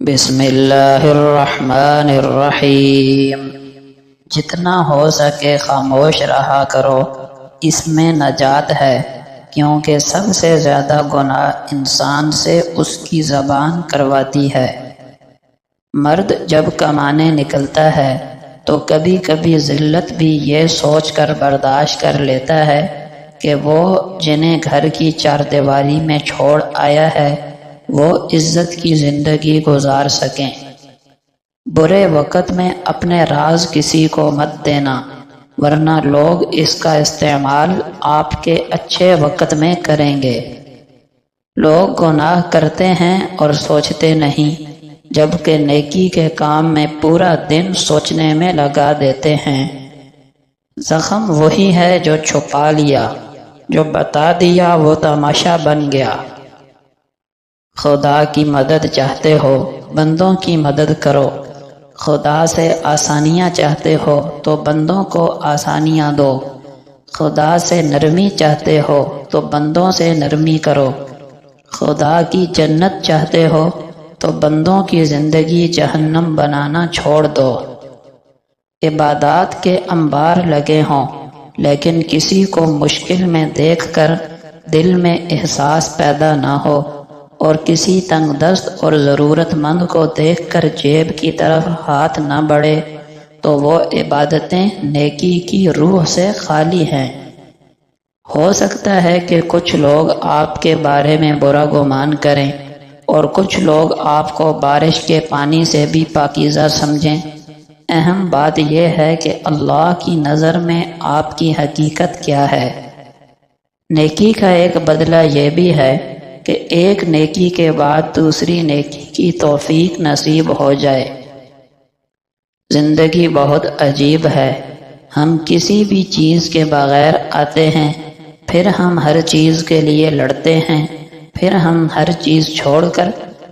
بسم اللہ الرحمن الرحیم۔ جتنا ہو سکے خاموش رہا کرو، اس میں نجات ہے، کیونکہ سب سے زیادہ گناہ انسان سے اس کی زبان کرواتی ہے۔ مرد جب کمانے نکلتا ہے تو کبھی کبھی ذلت بھی یہ سوچ کر برداشت کر لیتا ہے کہ وہ جنہیں گھر کی چاردیواری میں چھوڑ آیا ہے وہ عزت کی زندگی گزار سکیں۔ برے وقت میں اپنے راز کسی کو مت دینا، ورنہ لوگ اس کا استعمال آپ کے اچھے وقت میں کریں گے۔ لوگ گناہ کرتے ہیں اور سوچتے نہیں، جبکہ نیکی کے کام میں پورا دن سوچنے میں لگا دیتے ہیں۔ زخم وہی ہے جو چھپا لیا، جو بتا دیا وہ تماشا بن گیا۔ خدا کی مدد چاہتے ہو، بندوں کی مدد کرو۔ خدا سے آسانیاں چاہتے ہو تو بندوں کو آسانیاں دو۔ خدا سے نرمی چاہتے ہو تو بندوں سے نرمی کرو۔ خدا کی جنت چاہتے ہو تو بندوں کی زندگی جہنم بنانا چھوڑ دو۔ عبادات کے انبار لگے ہوں، لیکن کسی کو مشکل میں دیکھ کر دل میں احساس پیدا نہ ہو، اور کسی تنگ دست اور ضرورت مند کو دیکھ کر جیب کی طرف ہاتھ نہ بڑھے، تو وہ عبادتیں نیکی کی روح سے خالی ہیں۔ ہو سکتا ہے کہ کچھ لوگ آپ کے بارے میں برا گمان کریں، اور کچھ لوگ آپ کو بارش کے پانی سے بھی پاکیزہ سمجھیں۔ اہم بات یہ ہے کہ اللہ کی نظر میں آپ کی حقیقت کیا ہے۔ نیکی کا ایک بدلہ یہ بھی ہے کہ ایک نیکی کے بعد دوسری نیکی کی توفیق نصیب ہو جائے۔ زندگی بہت عجیب ہے، ہم کسی بھی چیز کے بغیر آتے ہیں، پھر ہم ہر چیز کے لیے لڑتے ہیں، پھر ہم ہر چیز چھوڑ کر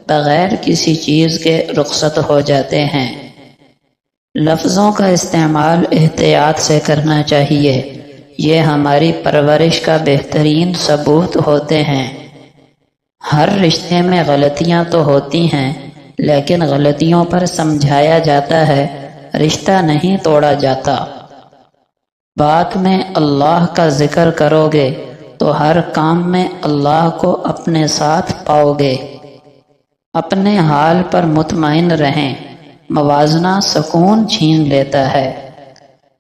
بغیر کسی چیز کے رخصت ہو جاتے ہیں۔ لفظوں کا استعمال احتیاط سے کرنا چاہیے، یہ ہماری پرورش کا بہترین ثبوت ہوتے ہیں۔ ہر رشتے میں غلطیاں تو ہوتی ہیں، لیکن غلطیوں پر سمجھایا جاتا ہے، رشتہ نہیں توڑا جاتا۔ بات میں اللہ کا ذکر کرو گے تو ہر کام میں اللہ کو اپنے ساتھ پاؤ گے۔ اپنے حال پر مطمئن رہیں، موازنہ سکون چھین لیتا ہے۔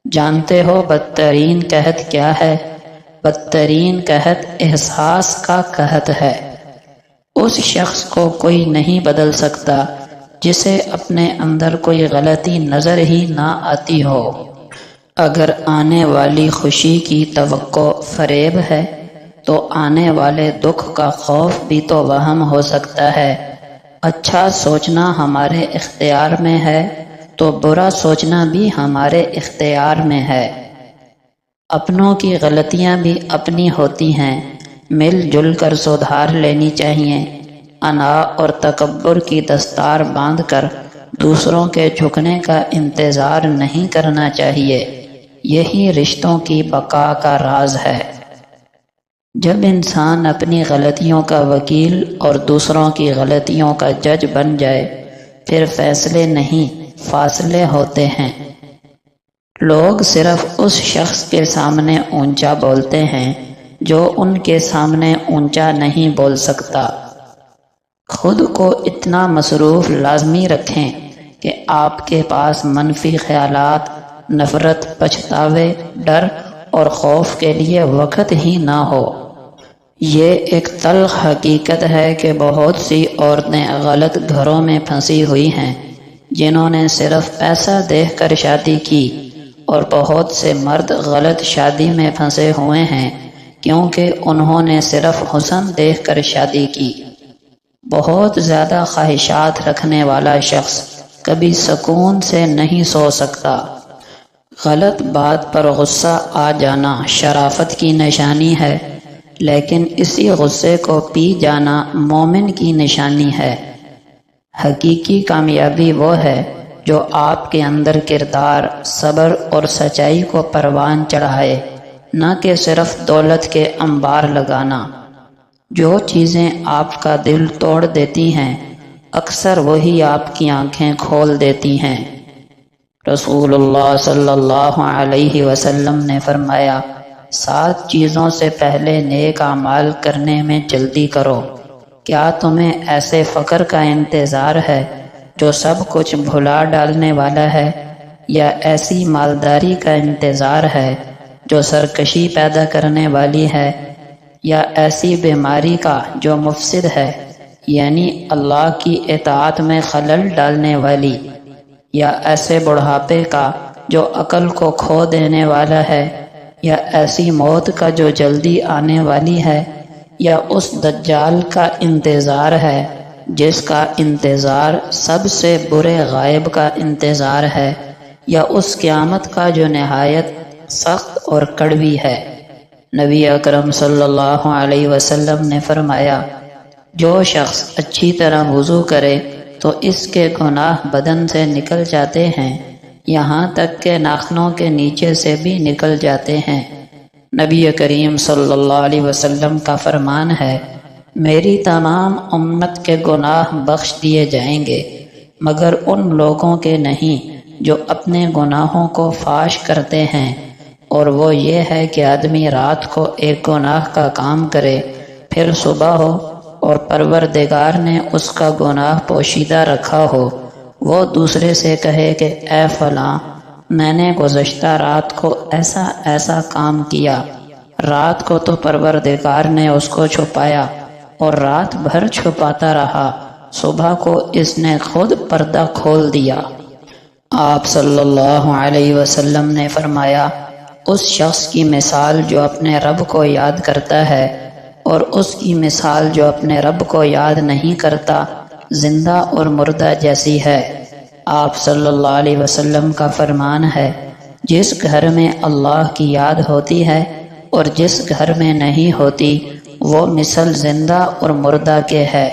جانتے ہو بدترین قحط کیا ہے؟ بدترین قحط احساس کا قحط ہے۔ اس شخص کو کوئی نہیں بدل سکتا جسے اپنے اندر کوئی غلطی نظر ہی نہ آتی ہو۔ اگر آنے والی خوشی کی توقع فریب ہے تو آنے والے دکھ کا خوف بھی تو وہم ہو سکتا ہے۔ اچھا سوچنا ہمارے اختیار میں ہے تو برا سوچنا بھی ہمارے اختیار میں ہے۔ اپنوں کی غلطیاں بھی اپنی ہوتی ہیں، مل جل کر سدھار لینی چاہیے۔ انا اور تکبر کی دستار باندھ کر دوسروں کے جھکنے کا انتظار نہیں کرنا چاہیے، یہی رشتوں کی بقا کا راز ہے۔ جب انسان اپنی غلطیوں کا وکیل اور دوسروں کی غلطیوں کا جج بن جائے، پھر فیصلے نہیں فاصلے ہوتے ہیں۔ لوگ صرف اس شخص کے سامنے اونچا بولتے ہیں جو ان کے سامنے اونچا نہیں بول سکتا۔ خود کو اتنا مصروف لازمی رکھیں کہ آپ کے پاس منفی خیالات، نفرت، پچھتاوے، ڈر اور خوف کے لیے وقت ہی نہ ہو۔ یہ ایک تلخ حقیقت ہے کہ بہت سی عورتیں غلط گھروں میں پھنسی ہوئی ہیں جنہوں نے صرف پیسہ دیکھ کر شادی کی، اور بہت سے مرد غلط شادی میں پھنسے ہوئے ہیں کیونکہ انہوں نے صرف حسن دیکھ کر شادی کی۔ بہت زیادہ خواہشات رکھنے والا شخص کبھی سکون سے نہیں سو سکتا۔ غلط بات پر غصہ آ جانا شرافت کی نشانی ہے، لیکن اسی غصے کو پی جانا مومن کی نشانی ہے۔ حقیقی کامیابی وہ ہے جو آپ کے اندر کردار، صبر اور سچائی کو پروان چڑھائے، نہ کہ صرف دولت کے انبار لگانا۔ جو چیزیں آپ کا دل توڑ دیتی ہیں، اکثر وہی آپ کی آنکھیں کھول دیتی ہیں۔ رسول اللہ صلی اللہ علیہ وسلم نے فرمایا، 7 چیزوں سے پہلے نیک اعمال کرنے میں جلدی کرو۔ کیا تمہیں ایسے فقر کا انتظار ہے جو سب کچھ بھلا ڈالنے والا ہے، یا ایسی مالداری کا انتظار ہے جو سرکشی پیدا کرنے والی ہے، یا ایسی بیماری کا جو مفسد ہے یعنی اللہ کی اطاعت میں خلل ڈالنے والی، یا ایسے بڑھاپے کا جو عقل کو کھو دینے والا ہے، یا ایسی موت کا جو جلدی آنے والی ہے، یا اس دجال کا انتظار ہے جس کا انتظار سب سے برے غائب کا انتظار ہے، یا اس قیامت کا جو نہایت سخت اور کڑوی ہے۔ نبی اکرم صلی اللہ علیہ وسلم نے فرمایا، جو شخص اچھی طرح وضو کرے تو اس کے گناہ بدن سے نکل جاتے ہیں، یہاں تک کہ ناخنوں کے نیچے سے بھی نکل جاتے ہیں۔ نبی کریم صلی اللہ علیہ وسلم کا فرمان ہے، میری تمام امت کے گناہ بخش دیے جائیں گے مگر ان لوگوں کے نہیں جو اپنے گناہوں کو فاش کرتے ہیں، اور وہ یہ ہے کہ آدمی رات کو ایک گناہ کا کام کرے، پھر صبح ہو اور پروردگار نے اس کا گناہ پوشیدہ رکھا ہو، وہ دوسرے سے کہے کہ اے فلاں، میں نے گزشتہ رات کو ایسا ایسا کام کیا، رات کو تو پروردگار نے اس کو چھپایا اور رات بھر چھپاتا رہا، صبح کو اس نے خود پردہ کھول دیا۔ آپ صلی اللہ علیہ وسلم نے فرمایا، اس شخص کی مثال جو اپنے رب کو یاد کرتا ہے اور اس کی مثال جو اپنے رب کو یاد نہیں کرتا زندہ اور مردہ جیسی ہے۔ آپ صلی اللہ علیہ وسلم کا فرمان ہے، جس گھر میں اللہ کی یاد ہوتی ہے اور جس گھر میں نہیں ہوتی وہ مثل زندہ اور مردہ کے ہے۔